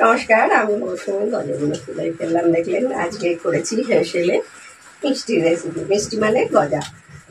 নমস্কার, আমি মৌসুমী। গজাগুলো তুলে ফেললাম দেখলেন। আজকে করেছি হেসেলে মিষ্টি রেসিপি। মিষ্টি মানে গজা।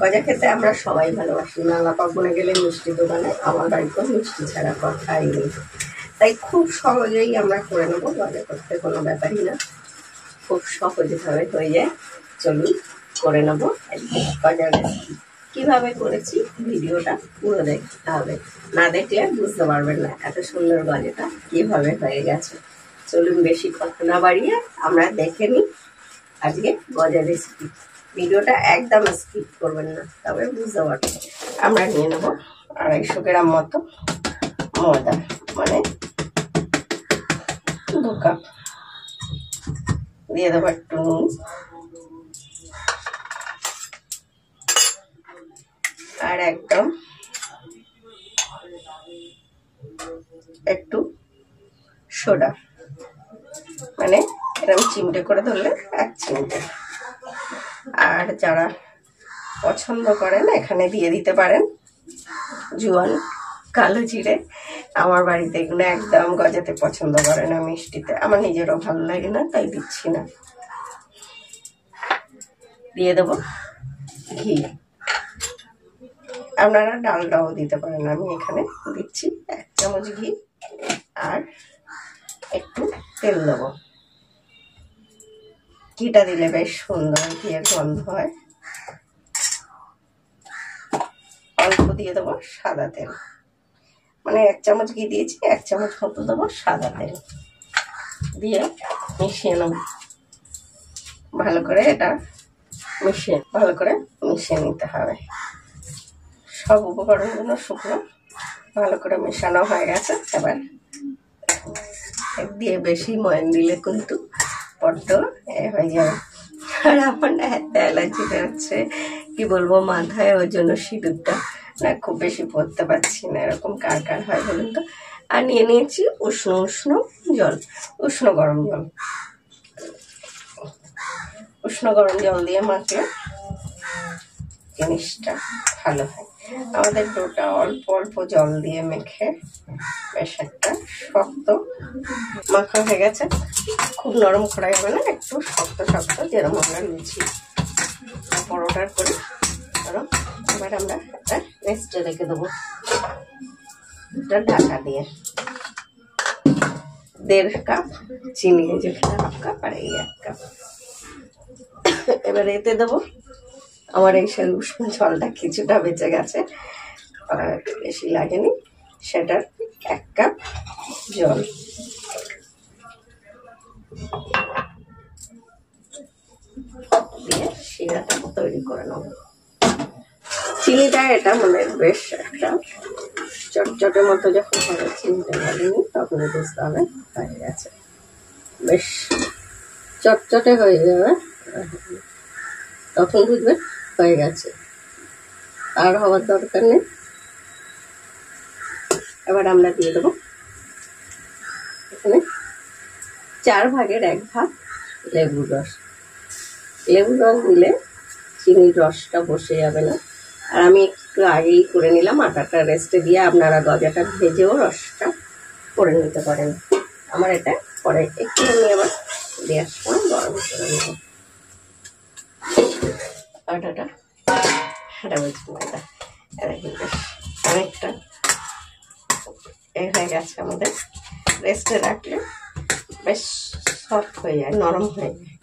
গজা খেতে আমরা সবাই ভালোবাসি। নানা পাবনে গেলে মিষ্টি দোকানে, আমার বাড়িতেও মিষ্টি ছাড়া কথাই নেই। তাই খুব সহজেই আমরা করে নেবো। গজা করতে কোনো ব্যাপারই না, খুব সহজভাবে হয়ে যায়। চলুন করে নেবো গজা রেসিপি। কীভাবে করেছি ভিডিওটা পুরো দেখতে হবে, না দেখলে বুঝতে পারবেন না এত সুন্দর গজাটা কীভাবে হয়ে গেছে। চলুন বেশি কথা না বাড়িয়ে আমরা দেখে নিই আজকে গজা রেসিপি। ভিডিওটা একদম স্কিপ করবেন না, তবে বুঝতে পারবেন। আমরা নিয়ে নেব 250 গ্রাম মতো ময়দা, মানে 2 কাপ। দিয়ে দেবো একটু নুন, আর একদম একটু সোডা, মানে এরকম চিমটে করে ধরলে 1 চিমটে। আর যারা পছন্দ করেন এখানে দিয়ে দিতে পারেন জোয়ান, কালো জিরে। আমার বাড়িতে এগুলো একদম গজাতে পছন্দ করে না, মিষ্টিতে। আমার নিজেরও ভালো লাগে না, তাই দিচ্ছি না। দিয়ে দেবো ঘি, আপনারা ডালটাও দিতে পারেন। আমি এখানে দিচ্ছি 1 চামচ ঘি, আর একটু তেল দেবো। ঘিটা দিলে বেশ সুন্দর ঘিয়ের গন্ধ হয়। অল্প দিয়ে দেবো সাদা তেল, মানে 1 চামচ ঘি দিয়েছি, 1 চামচ মতো দেবো সাদা তেল। দিয়ে মিশিয়ে নেব ভালো করে। এটা ভালো করে মিশিয়ে নিতে হবে। সব উপকরণগুলো শুকনো ভালো করে মেশানো হয়ে গেছে। এবার দিয়ে বেশি ময়ান দিলে কিন্তু বড্ড হয়ে যাবে। আর আমার না এত অ্যালার্জি হচ্ছে, কি বলবো, মাথায়। ওই জন্য সিঁদুরটা না খুব বেশি পরতে পারছি না। এরকম কার কার হয় বলুন তো। আর নিয়ে নিয়েছি উষ্ণ জল, উষ্ণ গরম জল। উষ্ণ গরম জল দিয়ে মাখলে জিনিসটা ভালো হয়। আমাদের ডোটা অল্প অল্প জল দিয়ে মেখে বেশ একটা শক্ত মাখা হয়ে গেছে। খুব নরম করা যাবে না, একটু শক্ত শক্ত, যেরকম আমরা লুচি পরোটার করি। এবার আমরা একটা রেস্টে রেখে দেবো, এটা ঢাকা দিয়ে। 1.5 কাপ চিনি, যেখানে 1/2 কাপ আর এই 1 কাপ। এবার এতে দেবো, আমার এই সেই উষ্ণ জলটা কিছুটা বেঁচে গেছে, বেশি লাগেনি, সেটার 1 কাপ জল। দিয়ে শিরাটা তৈরি করে নেব। চিনিটা এটা মানে বেশ একটা চটচটের মতো যখন হবে, চিনিটা গলেনি, তখন বুঝতে হবে হয়ে গেছে। বেশ চটচটে হয়ে যাবে, তখন বুঝবেন হয়ে গেছে। আর হওয়ার দরকার নেই। এবার আমরা দিয়ে দেবো এখানে 4 ভাগের 1 ভাগ লেবুর রস। লেবুর রস দিলে চিনির রসটা বসে যাবে না। আর আমি একটু আগেই করে নিলাম আটাটা রেস্টে দিয়ে। আপনারা গজাটা ভেজেও রসটা করে নিতে পারেন। আমার এটা পরে একটু আমি আবার দেওয়ার সময় গরম করে নেব আটাটা। এটা বলছি ময়দা, এটা কিন্তু অনেকটা হয়ে গেছে। আমাদের রেস্টে রাখলে বেশ সফট হয়ে যায়, নরম হয়ে যায়।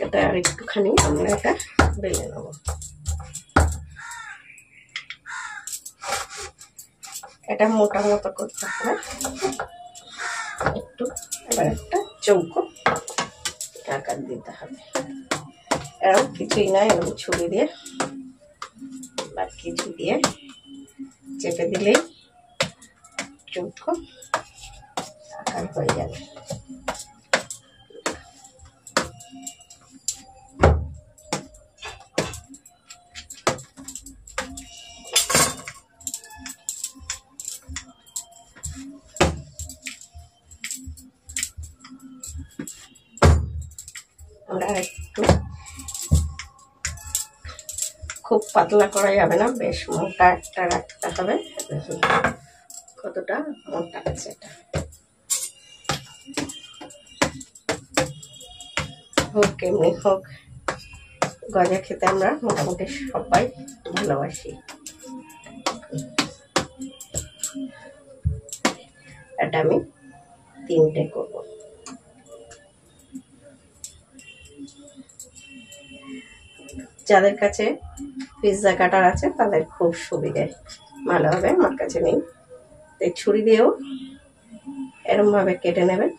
এটা আর একটুখানি আমরা এটা বেলে নেব। এটা মোটা মতো করতে হবে একটু। এবার একটা চৌকো আকার দিতে হবে। এরকম কিছুই নয়, এরকম ছুরি দিয়ে বা কিছু দিয়ে চেপে দিলেই চৌকো আকার হয়ে যাবে। আমরা একটু খুব পাতলা করা যাবে না, বেশ মোটা একটা রাখতে হবে। কতটা মোটা আছে এটা। হোক এমনি হোক, গজা খেতে আমরা মোটামুটি সবাই ভালোবাসি। এটা আমি 3টে করব। যাদের কাছে পিৎজা কাটার আছে তাদের খুব সুবিধে, ভালো হবে। আমার কাছে নেই, তাই ছুরি দিয়েও এরকম ভাবে কেটে নেবেন।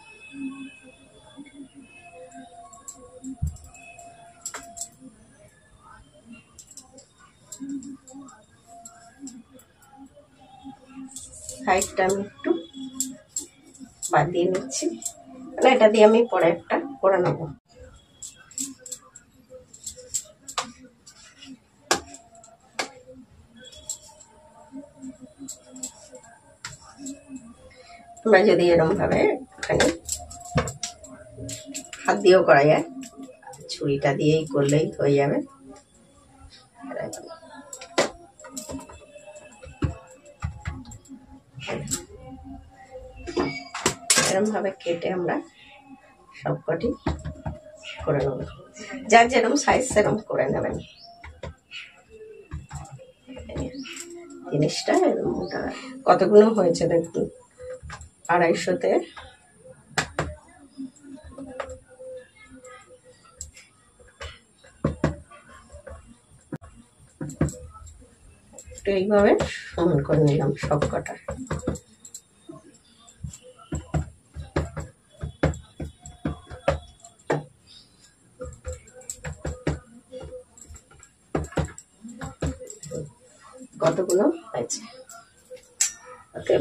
সাইডটা আমি একটু বাদ দিয়ে নিচ্ছি, মানে এটা দিয়ে আমি পরে একটা করে নেব। তোমরা যদি এরকম ভাবে একটুখানি হাত দিয়েও করা যায়, ছুরিটা দিয়েই করলেই হয়ে যাবে। এরকম ভাবে কেটে আমরা সবকটি করে নেব। যার যেরকম সাইজ সেরকম করে নেবেন। জিনিসটা এরকম মোটা কতগুলো হয়েছে দেখুন, 250-তে। এইভাবে সমান করে নিলাম সব কটা। কতগুলো হয়েছে ওকে।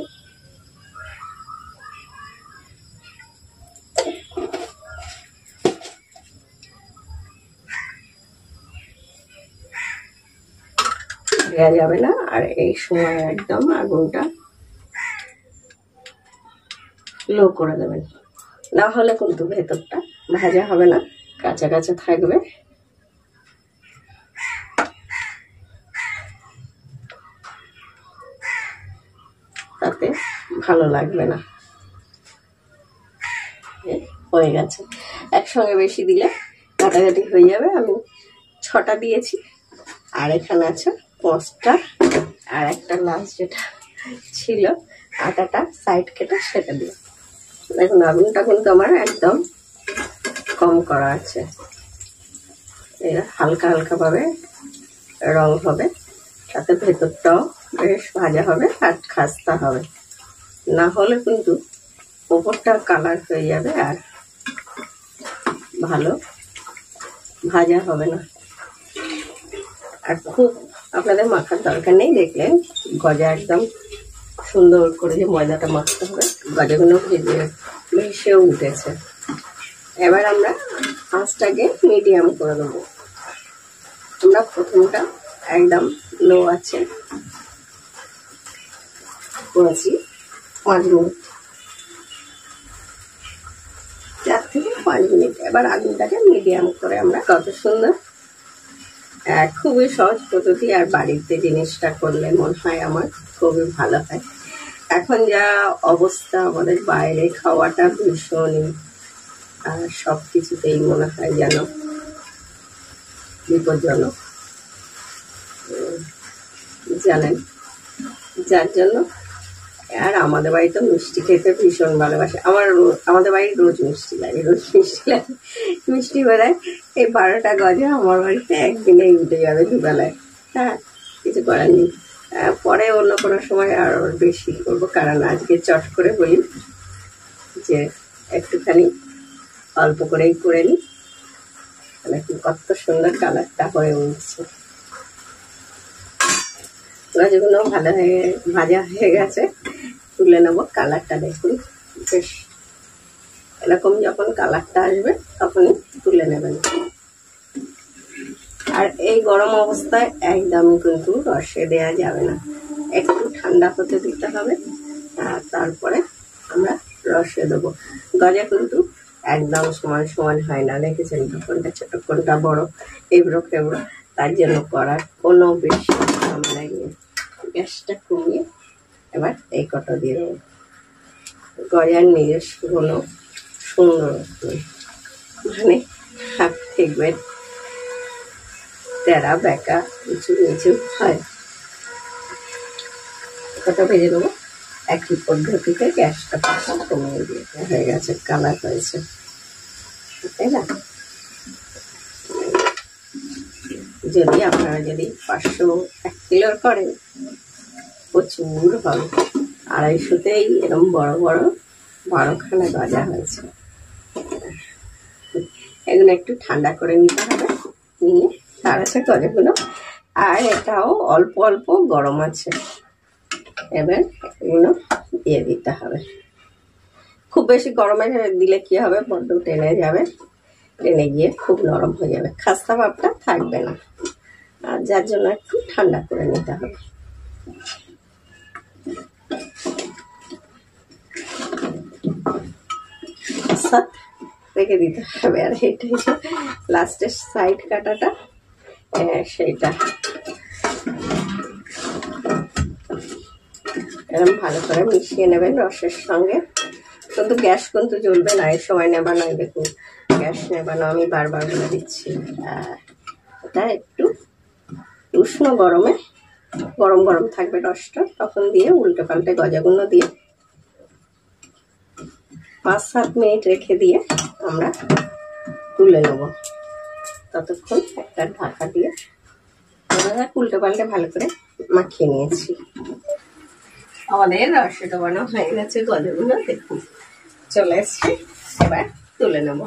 দেওয়া যাবে না, আর এই সময় একদম আগুনটা লো করে দেবেন, না হলে কিন্তু ভেতরটা ভাজা হবে না, কাঁচা কাঁচা থাকবে। তাতে ভালো লাগবে না। হয়ে গেছে, একসঙ্গে বেশি দিলে কাটাকাটি হয়ে যাবে। আমি 6টা দিয়েছি, আর এখানে আছে 5টা, আর একটা লাস্ট যেটা ছিল আটাটা সাইড কেটে সেটা দিয়ে। দেখুন আগুনটা কিন্তু আমার একদম কম করা আছে, এরা হালকা হালকা ভাবে রং হবে, তাতে ভেতরটাও বেশ ভাজা হবে আর খাস্তা হবে। না হলে কিন্তু উপরটা কালার হয়ে যাবে আর ভালো ভাজা হবে না। আর খুব আপনাদের মাখার দরকার নেই, দেখলেন গজা একদম সুন্দর করে যে ময়দাটা মাখতে হবে, গজাগুলো ভেসেও উঠেছে। এবার আমরা আঁচটাকে মিডিয়াম করে দেবো। আমরা প্রথমটা একদম লো আছে করেছি 5 মিনিট, 4 থেকে 5 মিনিট। এবার আগুনটাকে মিডিয়াম করে আমরা, কত সুন্দর, খুবই সহজ পদ্ধতি, আর বাড়িতে জিনিসটা করলে মনে হয় আমার খুবই ভালো হয়। এখন যা অবস্থা আমাদের বাইরে খাওয়াটা ভীষণই, আর সব কিছুতেই মনে হয় যেন বিপজ্জনক, জানেন, যার জন্য। আর আমাদের বাড়িতে মিষ্টি খেতে ভীষণ ভালোবাসে, আমাদের বাড়ি রোজ মিষ্টি লাগে, রোজ মিষ্টি লাগে, মিষ্টি বেলায় এই 12টা গজা আমার বাড়িতে একদিনেই উঠে যাবে দুবেলায়। হ্যাঁ, কিছু করার নেই, পরে অন্য কোনো সময় আরো বেশি করবো, কারণ আজকে চট করে বলি যে একটুখানি অল্প করেই করে নিই। দেখুন কত সুন্দর কালারটা হয়ে উঠছে, যেগুলো ভালো হয়ে ভাজা হয়ে গেছে তুলে নেবো। কালারটা দেখুন বেশ, এরকম যখন কালারটা আসবে তখনই তুলে নেবেন। আর এই গরম অবস্থায় একদমই কিন্তু রসে দেওয়া যাবে না, একটু ঠান্ডা হতে দিতে হবে, আর তারপরে আমরা রসে দেবো। গজা কিন্তু একদম সমান সমান হয় না, দেখেছেন তো, কোনটা ছোট কোনটা বড়, এবড়ো খেবড়ো, তার জন্য করার কোনো বেশি ঝামেলা নেই। গ্যাসটা কমিয়ে এবার এই কটা দিয়ে দেবো। গজার নিজস্ব কোনো সুন্দর মানে দেখবেন তেরা বেঁকা উঁচু নিচু হয়। কটা ভেজে নেবো একই পদ্ধতিতে, গ্যাসটা কমিয়ে দিয়ে হয়ে গেছে, কালার হয়েছে, তাই না? যদি আপনারা যদি 500-1 কিলোর করেন প্রচুর হবে। 250তেই এরকম বড় বড় 12খানা গজা হয়েছে। এগুলো একটু ঠান্ডা করে নিতে হবে, নিয়ে তার আছে গজাগুলো। আর এটাও অল্প অল্প গরম আছে, এবার এগুলো দিয়ে দিতে হবে। খুব বেশি গরমে দিলে কি হবে, বড্ড টেনে যাবে, টেনে গিয়ে খুব নরম হয়ে যাবে, খাস্তা ভাবটা থাকবে না। আর যার জন্য একটু ঠান্ডা করে নিতে হবে। রেখে দিতে হবে। আর এটাই লাস্টের সাইড কাটাটা, সেইটা এরকম ভালো করে মিশিয়ে নেবেন রসের সঙ্গে। কিন্তু গ্যাস কিন্তু জ্বলবে না এই সময় নেবানো। দেখুন গ্যাস নেবানো আমি বারবার বলে দিচ্ছি। এটা একটু উষ্ণ গরমে, গরম গরম থাকবে রসটা, তখন দিয়ে উল্টে পাল্টে গজাগুলো দিয়ে 5-7 মিনিট রেখে দিয়ে আমরা তুলে নেব। ততক্ষণ একটা ঢাকা দিয়ে উল্টে পাল্টে ভালো করে মাখিয়ে নিয়েছি। আমাদের রসটা বানানো হয়ে গেছে, গজাগুলো দেখুন চলে এসছে। এবার তুলে নেব।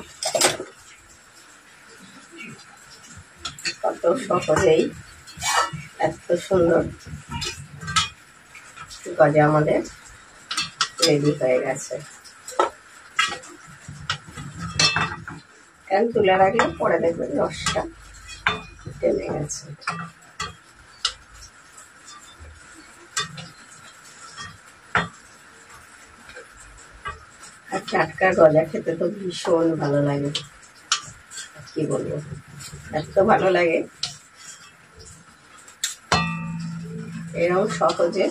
কত সহজেই এত সুন্দর গজা আমাদের রেডি হয়ে গেছে। এখন তুলে রাখলে পরে দেখবেন রসটা টেনে গেছে। আর টাটকা গজা খেতে তো ভীষণ ভালো লাগে, কি বলবো, এত ভালো লাগে। এরকম সহজে